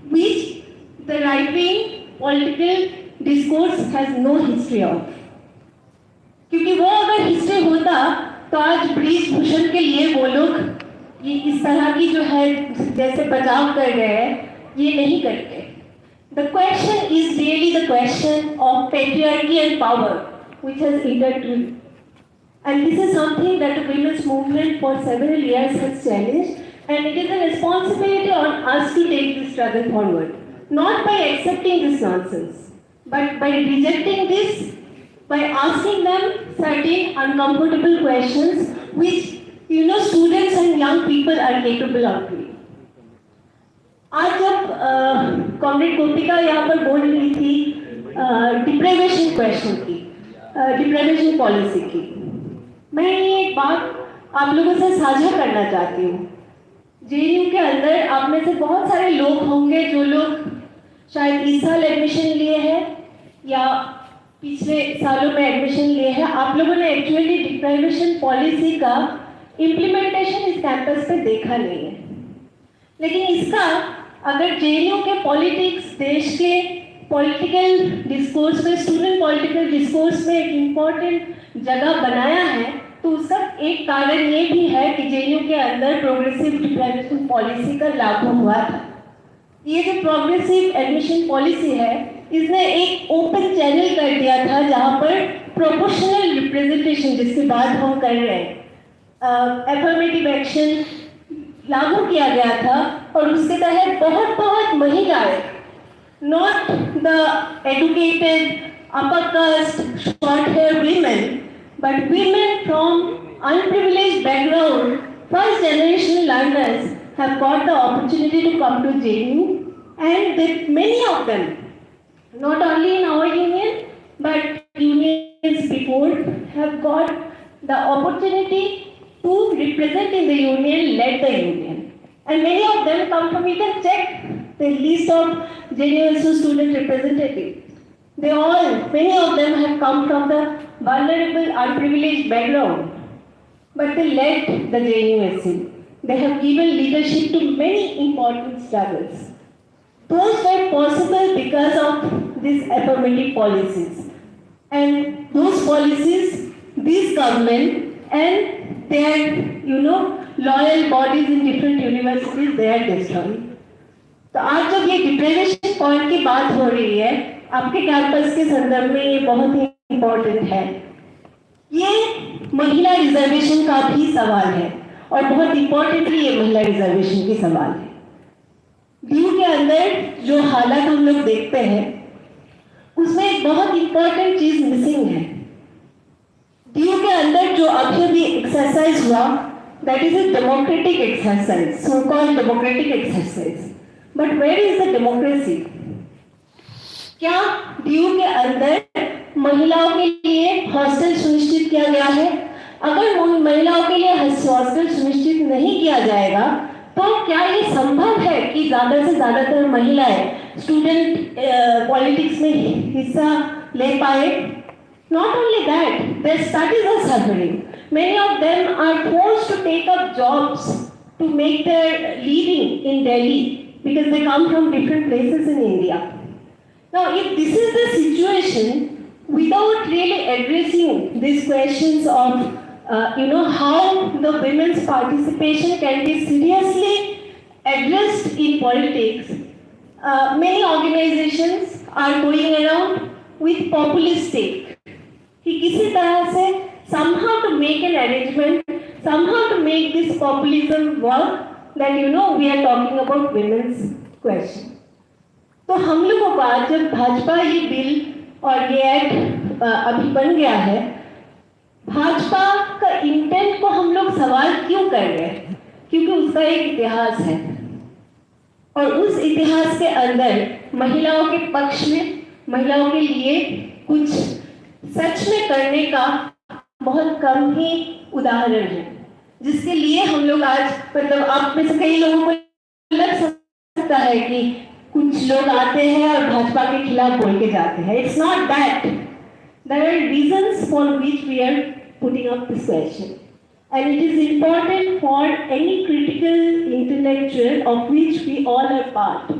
which the right-wing political discourse has no history of. क्योंकि वो अगर history होता तो आज bridge Bhushan के लिए वो लोग ये इस तरह की जो है जैसे बचाव कर रहे हैं, ये नहीं करते. The question is really the question of patriarchy and power, which has intertwined. And this is something that the women's movement for several years has challenged, and it is a responsibility on us to take this struggle forward. Not by accepting this nonsense, but by rejecting this, by asking them certain uncomfortable questions which students and young people are capable of doing. आज जब comrade गोपिका यहाँ पर बोल रही थी deprivation question की, deprivation policy की, मैं ये बात आप लोगों से साझा करना चाहती हूँ। जेएनयू के अंदर आप में से बहुत सारे लोग होंगे जो लोग शायद इस साल एडमिशन लिए हैं या पिछले सालों में एडमिशन लिए हैं। आप लोगों ने एक्चुअली डिप्राइवेशन पॉलिसी का इम्प्लीमेंटेशन इस कैंपस पे देखा नहीं है, लेकिन इसका अगर जेएनयू के पॉलिटिक्स, देश के पॉलिटिकल डिस्कोर्स में, स्टूडेंट पॉलिटिकल डिस्कोर्स में एक इम्पॉर्टेंट जगह बनाया है, तो उसका एक कारण ये भी है कि जेएनयू के अंदर प्रोग्रेसिव डिप्राइवेशन पॉलिसी का लागू हुआ था। ये जो प्रोग्रेसिव एडमिशन पॉलिसी है, इसने एक ओपन चैनल कर दिया था जहाँ पर प्रोपोर्शनल रिप्रेजेंटेशन, जिसकी बात हम कर रहे हैं, एफर्मेटिव एक्शन लागू किया गया था और उसके तहत बहुत महिलाएं, not the educated upper caste short hair women, but women from unprivileged background, first generation learners have got the opportunity to come to JNU, and that many of them, not only in our union but unions before, have got the opportunity to represent in the union, led the union, and many of them come from, you can check the list of JNU student representatives. They all, many of them have come from the vulnerable, unprivileged background, but they led the JNUSU. They have given leadership to many important struggles. Those were possible because of these affirmative policies. And those policies, this government and their, loyal bodies in different universities, they are destroying. तो आज जब ये deprivation point की बात हो रही है, आपके कैंपस के संदर्भ में ये बहुत ही इम्पोर्टेंट है। ये महिला रिजर्वेशन का भी सवाल है और बहुत इम्पोर्टेंटली ये महिला रिजर्वेशन की सवाल है। डीयू के अंदर जो हालात हम लोग देखते हैं, उसमें एक बहुत इम्पोर्टेंट चीज मिसिंग है। डीयू के अंदर जो अभी एक्सरसाइज हुआ, that is a democratic exercise, so called democratic exercise, but where is the democracy? क्या डीयू के अंदर महिलाओं के लिए हॉस्टल सुनिश्चित किया गया है? अगर महिलाओं के लिए हॉस्टल सुनिश्चित नहीं किया जाएगा, तो क्या ये संभव है कि ज्यादा से ज्यादातर महिलाएं स्टूडेंट पॉलिटिक्स में हिस्सा ले पाए? Not only that, their studies are suffering. Many of them are forced to take up jobs to make their living in Delhi because they come from different places in India. Now, if this is the situation, without really addressing these questions of, how the women's participation can be seriously addressed in politics, many organizations are going around with populist take. कि किसी तरह से somehow to make an arrangement, somehow to make this populism work, that we are talking about women's question. तो हम लोगों को आज जब भाजपा ये बिल और ये एक्ट अभी बन गया है, भाजपा का इंटेंट को हम लोग सवाल क्यों कर रहे हैं? क्योंकि उसका एक इतिहास है और उस इतिहास के अंदर महिलाओं के पक्ष में, महिलाओं के लिए कुछ सच में करने का बहुत कम ही उदाहरण है, जिसके लिए हम लोग आज, मतलब आप में से कई लोगों को लग सकता है कि कुछ लोग आते हैं और भाजपा के खिलाफ बोल के जाते हैं. It's not that. There are reasons for which we are putting up this question. And it is important for any critical intellectual, of which we all are part,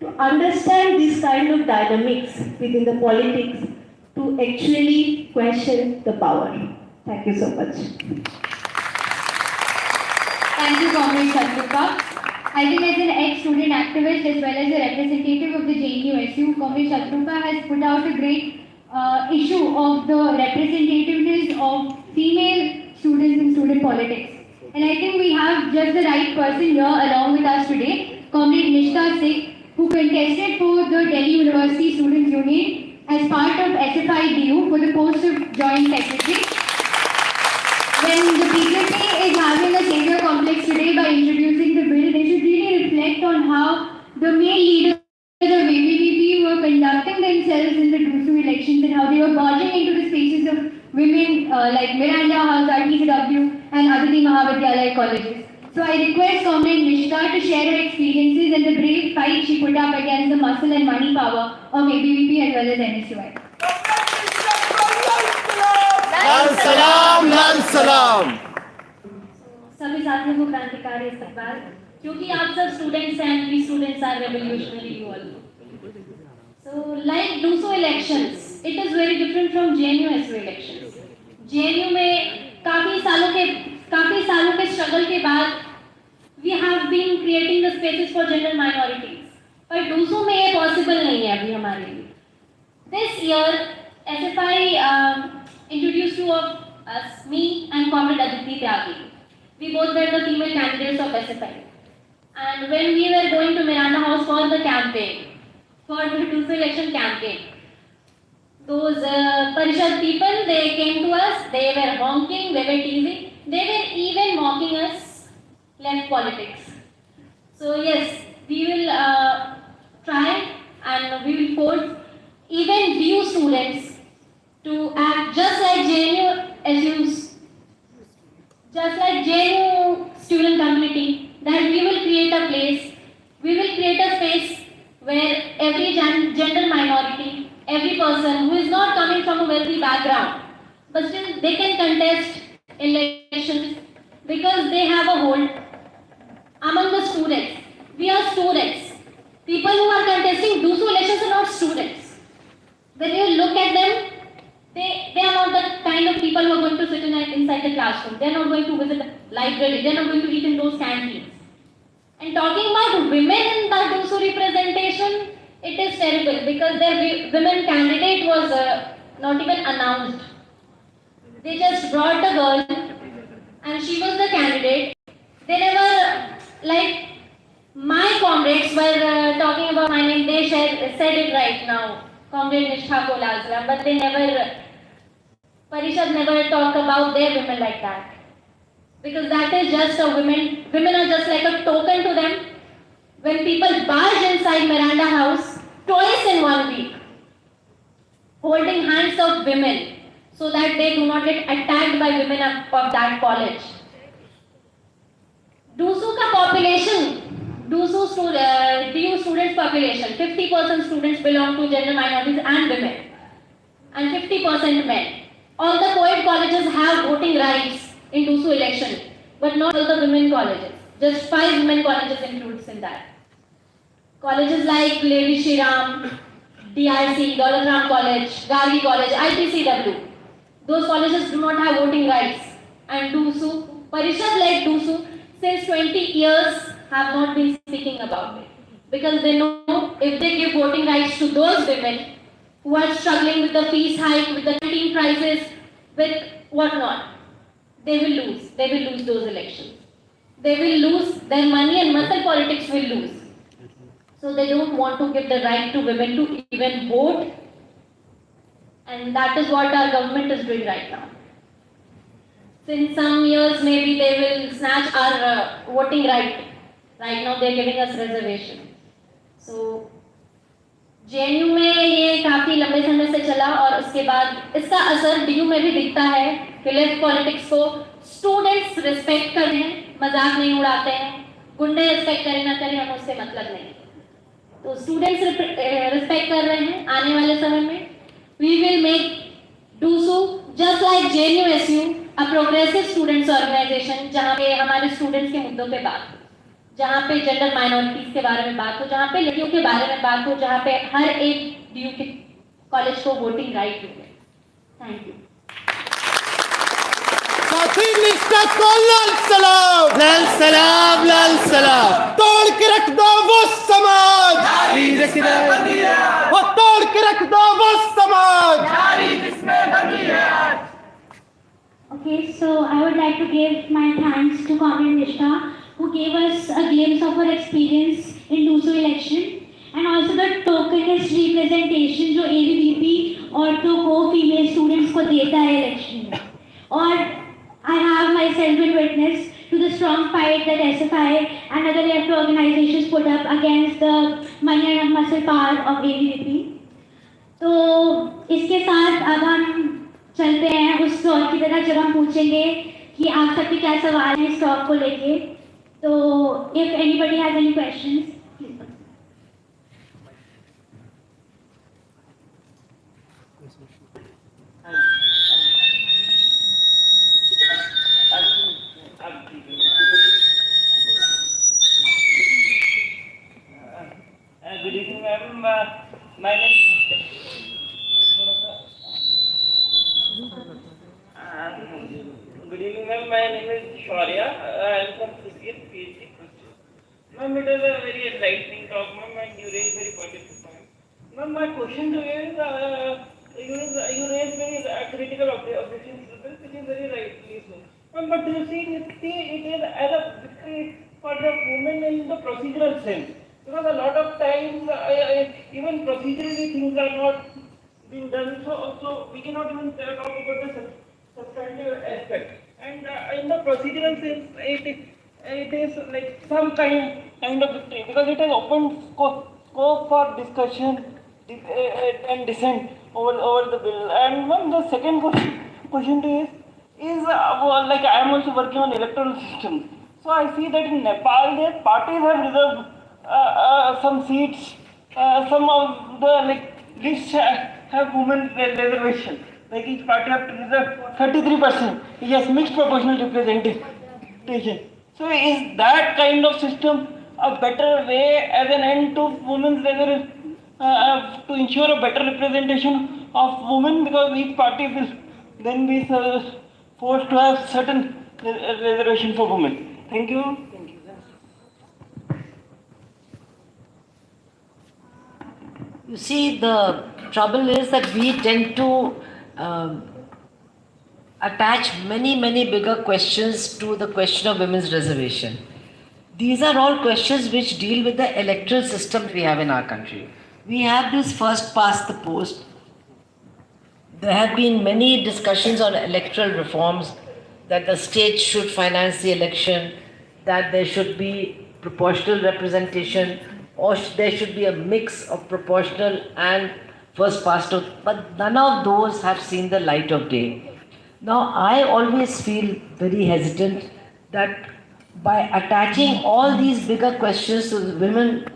to understand this kind of dynamics within the politics, to actually question the power. Thank you so much. Thank you, Comrade Shatrukha. I think as an ex-student activist as well as a representative of the JNUSU, Comrade Shatrukha has put out a great issue of the representativeness of female students in student politics. And I think we have just the right person here along with us today, Comrade Nishta Sikh, who contested for the Delhi University Students' Union as part of SFI JNU for the post of Joint Secretary. When the BJP is having a savior complex today by introducing the bill, they should really reflect on how the male leaders of ABVP were conducting themselves in the DUSU elections and how they were barging into the spaces of women like Miranda Halzar, TCW and Aditi colleges. So I request Comrade Mishka to share her experiences and the brave fight she put up against the muscle and money power of ABVP as well as NSUI. लाल सलाम, लाल सलाम। सभी साथियों को क्रांतिकारी इस्तकबाल। क्योंकि आप सब स्टूडेंट्स हैं, we students are revolutionary you all. So like DUSO elections, it is very different from JNU SFI elections. JNU में काफी सालों के स्ट्रगल के बाद we have been creating the spaces for gender minorities. पर DUSO में ये पॉसिबल नहीं है अभी हमारे लिए। This year SFI introduced two of us, me and Comrade Aditi Tyagi. We both were the female candidates of SFI. And when we were going to Miranda House for the campaign, for the DUSO election campaign, those Parishad people, they came to us, they were honking, they were teasing, they were even mocking us left politics. So yes, we will try and we will force even DU students to act just like JNU student community, that we will create a place, we will create a space where every gender minority, every person who is not coming from a wealthy background, but still they can contest elections because they have a hold among the students. We are students. People who are contesting DUSO elections are not students. When you look at them, they are not the kind of people who are going to sit inside the classroom. They are not going to visit the library. They are not going to eat in those canteens. And talking about women in the DUSO representation, it is terrible because their women candidate was not even announced. They just brought a girl and she was the candidate. They never, like, my comrades were talking about my name. They said it right now, Comrade Nishtha Kolazram, but they never, Parishad never talked about their women like that. Because that is just a women are just like a token to them. When people barge inside Miranda House twice in 1 week, holding hands of women so that they do not get attacked by women of that college. DUSO ka population, DU students population, 50% students belong to gender minorities and women, and 50% men. All the co-ed colleges have voting rights in DUSO election, but not all the women colleges. Just 5 women colleges includes in that. Colleges like Lady Shri Ram, DIC, Daulat Ram College, Gargi College, IPCW. Those colleges do not have voting rights. And DUSO, Parishad like DUSO, since 20 years have not been speaking about it. Because they know if they give voting rights to those women who are struggling with the fees hike, with the canteen prices, with whatnot, they will lose. They will lose those elections. They will lose their money and muscle politics will lose. So they don't want to give the right to women to even vote. And that is what our government is doing right now. Since some years maybe they will snatch our voting right. Right now they are giving us reservation. So JNU में ये काफी लंबे समय से चला और उसके बाद इसका असर DU में भी दिखता है कि लेफ्ट पॉलिटिक्स को स्टूडेंट्स रिस्पेक्ट करते हैं, मजाक नहीं उड़ाते हैं, गुंडे रिस्पेक्ट करें ना करें हमें उससे मतलब नहीं। तो स्टूडेंट्स रिस्पेक्ट कर रहे हैं। आने वाले समय में we will make DUSO just like JNU SU a progressive students organization जहाँ पे हमारे स्टूडेंट्स के मुद्दों पे बात हो, जहाँ पे जेंडर माइनॉरिटीज के बारे में बात हो, जहाँ पे लड़कियों के बारे में बात हो, जहाँ पे हर एक DU के कॉलेज को वोटिंग राइट मिले। Thank you. साथी निष्ठा को लाल सलाम, लाल सलाम, लाल सलाम। तोड़ के रख दो वो समाज, वो तोड़ के रख दो वो समाज। Okay, so I would like to give my thanks to Comrade Nishtha, who gave us a glimpse of her experience in DUSO election and also the tokenist representation जो ABVP और तो को female students को देता है election में। और I have myself been witness to the strong fight that SFI and other left organizations put up against the money and muscle power of ABVP. तो इसके साथ अब हम चलते हैं उस दौर की तरह जब हम पूछेंगे कि आप सबके क्या सवाल हैं स्टॉक को लेके. तो if anybody has any questions, please. Good evening, ma'am. My name Good evening, ma'am. My name is Shaurya. I am from CCS PhD. Ma'am, it is a very enlightening talk, ma'am, and you raised very positive points. Ma'am, my question to you is, you raised very critical objections to this, which is very rightly so. Ma'am, but you see it is as a victory for the women in the procedural sense. Because a lot of times, even procedurally things are not being done, so we cannot even talk about the substantive aspect. And in the procedural sense, it is like some kind of victory because it has opened scope for discussion and dissent over the bill. And ma'am, the second question to you is well, like I am also working on electoral systems. So I see that in Nepal, their parties have reserved some seats. Some of the lists have women reservation. Like each party have to reserve 33%. Yes, mixed proportional representation. So is that kind of system a better way as an end to women's reservation to ensure a better representation of women, because each party will then be forced to have certain reservation for women. Thank you. Thank you. You see, the trouble is that we tend to attach many bigger questions to the question of women's reservation. These are all questions which deal with the electoral system we have in our country. We have this first past the post. There have been many discussions on electoral reforms, that the state should finance the election, that there should be proportional representation, or there should be a mix of proportional and first past the, but none of those have seen the light of day. Now, I always feel very hesitant that by attaching all these bigger questions to the women,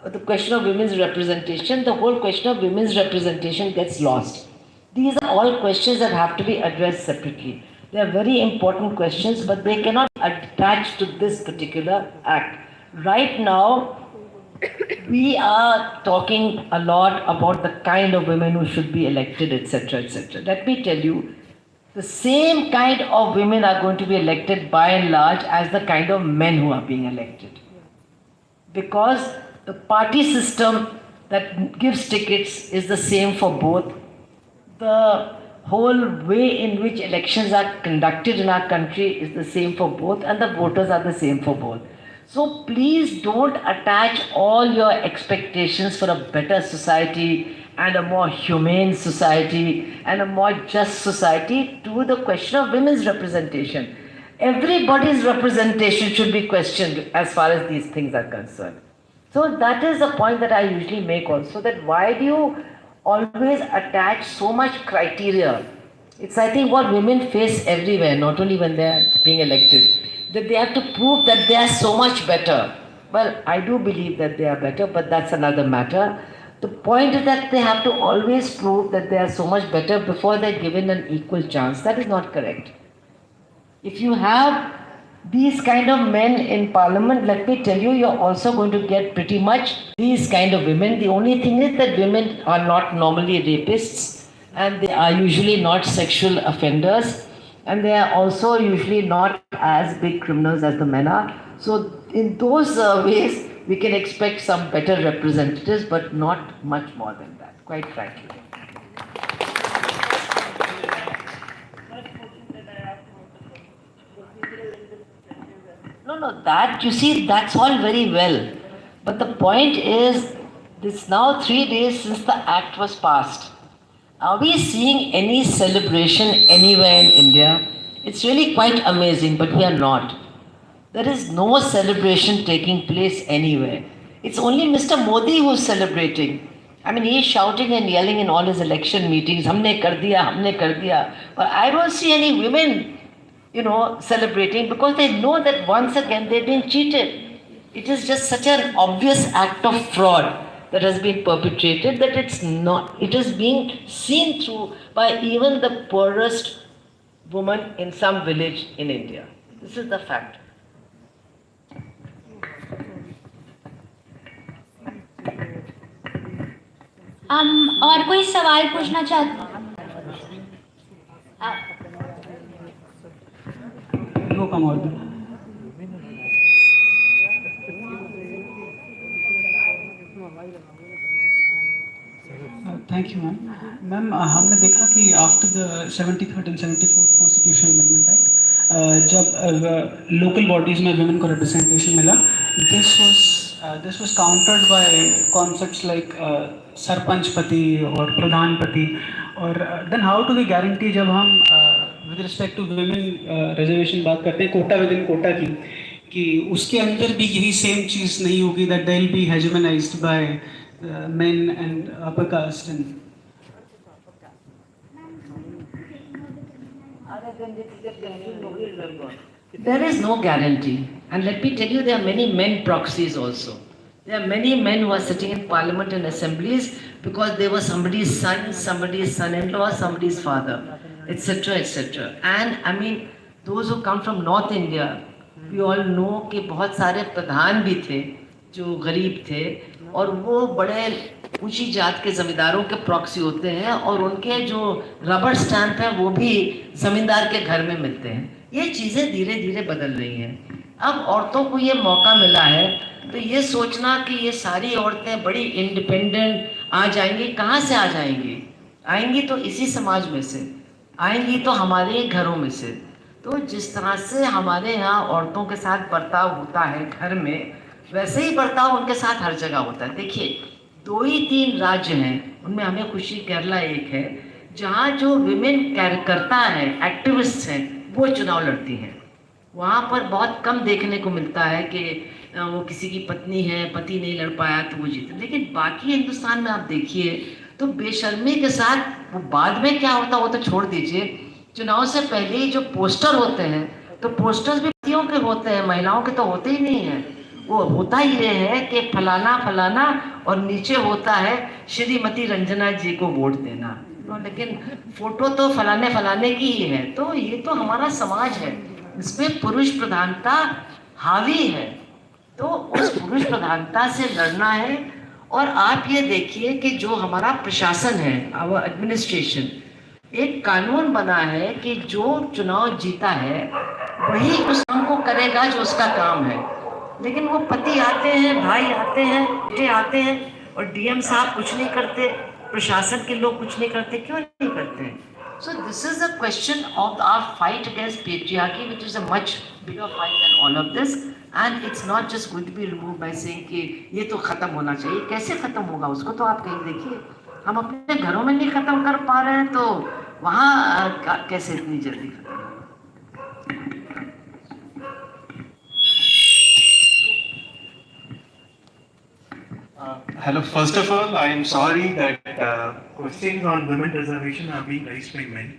the question of women's representation, the whole question of women's representation gets lost. These are all questions that have to be addressed separately. They are very important questions, but they cannot attach to this particular act. Right now, we are talking a lot about the kind of women who should be elected, etc., etc. Let me tell you, the same kind of women are going to be elected by and large as the kind of men who are being elected. Because the party system that gives tickets is the same for both. The whole way in which elections are conducted in our country is the same for both, and the voters are the same for both. So please don't attach all your expectations for a better society and a more humane society and a more just society to the question of women's representation. Everybody's representation should be questioned as far as these things are concerned. So that is the point that I usually make also, that why do you always attach so much criteria? It's, I think, what women face everywhere, not only when they are being elected, that they have to prove that they are so much better. Well, I do believe that they are better, but that's another matter. The point is that they have to always prove that they are so much better before they're given an equal chance. That is not correct. If you have these kind of men in parliament, let me tell you, you're also going to get pretty much these kind of women. The only thing is that women are not normally rapists, and they are usually not sexual offenders, and they are also usually not as big criminals as the men are. So in those ways, we can expect some better representatives, but not much more than that, quite frankly. No, that, you see, that's all very well. But the point is, it's now 3 days since the act was passed. Are we seeing any celebration anywhere in India? It's really quite amazing, but we are not. There is no celebration taking place anywhere. It's only Mr. Modi who's celebrating. I mean, he's shouting and yelling in all his election meetings, "Humne kar diya, humne kar diya." But I don't see any women celebrating because they know that once again they've been cheated. It is just such an obvious act of fraud that has been perpetrated that it is being seen through by even the poorest woman in some village in India. This is the fact. और कोई सवाल पूछना चाहते thank you ma'am. Ma'am हमने देखा कि after the 73rd and 74th constitutional amendment act जब local bodies में वुमेन को रिप्रेजेंटेशन मिला, this was countered by concepts like sarpanch पति और प्रधान पति। और then how to we guarantee जब हम with respect to women reservation बात करते हैं कोटा विद इन कोटा की, कि उसके अंदर भी यही सेम चीज़ नहीं होगी that they will be hegemonized by men and upper caste and there is no guarantee, and let me tell you, there are many men proxies also. There are many men who are sitting in parliament and assemblies because they were somebody's son, somebody's son-in-law, somebody's father, etc., etc. And I mean, those who come from North India, we all know कि बहुत सारे प्रधान भी थे जो गरीब थे, और वो बड़े ऊंची जात के जमींदारों के प्रॉक्सी होते हैं, और उनके जो रबर स्टैंप है वो भी जमींदार के घर में मिलते हैं। ये चीज़ें धीरे धीरे बदल रही हैं। अब औरतों को ये मौका मिला है, तो ये सोचना कि ये सारी औरतें बड़ी इंडिपेंडेंट आ जाएंगी, कहाँ से आ जाएंगी? आएंगी तो इसी समाज में से, आएंगी तो हमारे घरों में से। तो जिस तरह से हमारे यहाँ औरतों के साथ बर्ताव होता है घर में, वैसे ही बर्ताव उनके साथ हर जगह होता है। देखिए, 2 ही 3 राज्य हैं, उनमें हमें खुशी केरला एक है, जहाँ जो विमेन कार्यकर्ता है, एक्टिविस्ट हैं, वो चुनाव लड़ती हैं। वहाँ पर बहुत कम देखने को मिलता है कि वो किसी की पत्नी है, पति नहीं लड़ पाया तो वो जीते। लेकिन बाकी हिंदुस्तान में आप देखिए तो बेशर्मी के साथ, वो बाद में क्या होता वो तो छोड़ दीजिए, चुनाव से पहले ही जो पोस्टर होते हैं, तो पोस्टर्स भी पतियों के होते हैं, महिलाओं के तो होते ही नहीं हैं। वो होता ये है कि फलाना फलाना, और नीचे होता है श्रीमती रंजना जी को वोट देना, लेकिन फोटो तो फलाने फलाने की ही है। तो ये तो हमारा समाज है, इसमें पुरुष प्रधानता हावी है, तो उस पुरुष प्रधानता से लड़ना है। और आप ये देखिए कि जो हमारा प्रशासन है, आवर एडमिनिस्ट्रेशन, एक कानून बना है कि जो चुनाव जीता है वही उस काम को करेगा जो उसका काम है। लेकिन वो पति आते हैं, भाई आते हैं, बेटे आते हैं, और डीएम साहब कुछ नहीं करते, प्रशासन के लोग कुछ नहीं करते। क्यों नहीं करते? So this is a question of our fight against patriarchy, which is a much bigger fight than all of this, and it's not just going to be removed by saying कि ये तो खत्म होना चाहिए। कैसे खत्म होगा? उसको तो आप कहीं देखिए, हम अपने घरों में नहीं खत्म कर पा रहे हैं, तो वहाँ कैसे इतनी जल्दी खत्म? Hello, first of all, I am sorry that questions on women reservation are being raised by men.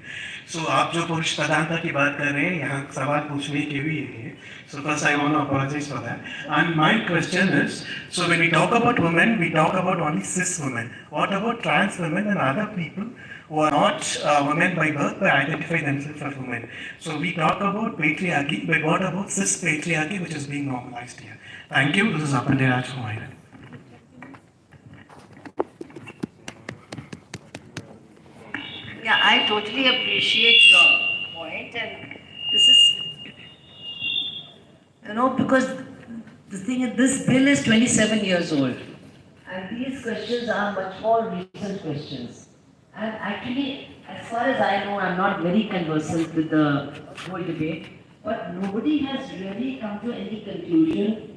So, आप जो पुरुष प्रधानता की बात कर रहे हैं, यहाँ सवाल पूछने के भी यही है. So first I want to apologize for that. And my question is, so when we talk about women, we talk about only cis women. What about trans women and other people who are not women by birth but identify themselves as women? So we talk about patriarchy, but what about cis patriarchy, which is being normalized here? Thank you. This is Apandiraj from Ireland. Yeah, I totally appreciate your point, and this is, because the thing is, this bill is 27 years old, and these questions are much more recent questions. And actually, as far as I know, I'm not very conversant with the whole debate, but nobody has really come to any conclusion